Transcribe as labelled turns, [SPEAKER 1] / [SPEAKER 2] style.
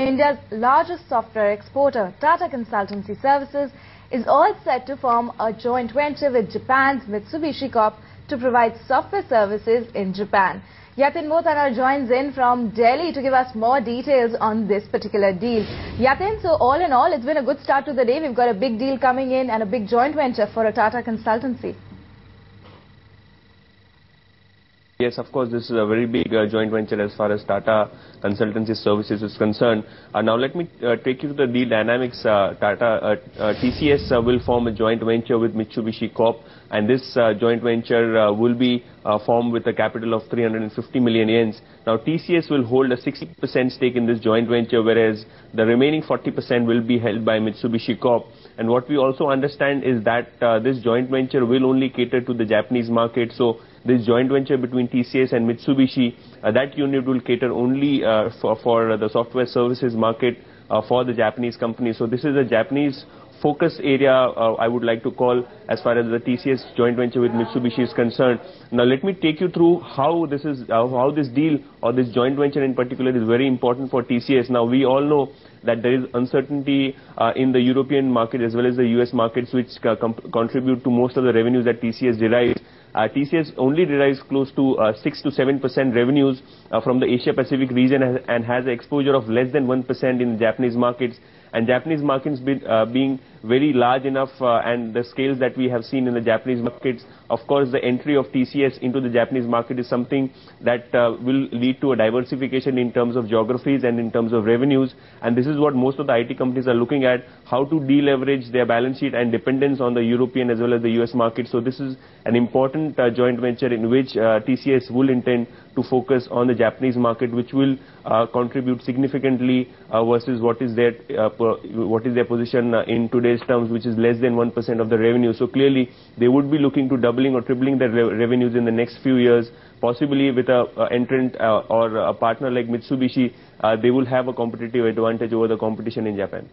[SPEAKER 1] India's largest software exporter, Tata Consultancy Services, is all set to form a joint venture with Japan's Mitsubishi Corp to provide software services in Japan. Yatin Motana joins in from Delhi to give us more details on this particular deal. Yatin, so all in all, it's been a good start to the day. We've got a big deal coming in and a big joint venture for a Tata Consultancy.
[SPEAKER 2] Yes, of course, this is a very big joint venture as far as Tata Consultancy Services is concerned. Now, let me take you to the deal dynamics. TCS will form a joint venture with Mitsubishi Corp, and this joint venture will be formed with a capital of 350 million yens. Now, TCS will hold a 60% stake in this joint venture, whereas the remaining 40% will be held by Mitsubishi Corp. And what we also understand is that this joint venture will only cater to the Japanese market. So this joint venture between TCS and Mitsubishi, that unit will cater only for the software services market for the Japanese company. So this is a Japanese focus area, I would like to call, as far as the TCS joint venture with Mitsubishi is concerned. Now let me take you through how this deal or this joint venture in particular is very important for TCS. Now we all know that there is uncertainty in the European market as well as the US markets, which contribute to most of the revenues that TCS derives. TCS only derives close to 6 to 7% revenues from the Asia Pacific region and has an exposure of less than 1% in the Japanese markets. And Japanese markets being very large enough and the scales that we have seen in the Japanese markets, of course the entry of TCS into the Japanese market is something that will lead to a diversification in terms of geographies and in terms of revenues. And this is what most of the IT companies are looking at, how to deleverage their balance sheet and dependence on the European as well as the US market. So this is an important joint venture in which TCS will intend to focus on the Japanese market, which will contribute significantly versus what is their position in today's terms, which is less than 1% of the revenue. So clearly they would be looking to doubling or tripling their revenues in the next few years, possibly with an entrant or a partner like Mitsubishi. They will have a competitive advantage over the competition in Japan.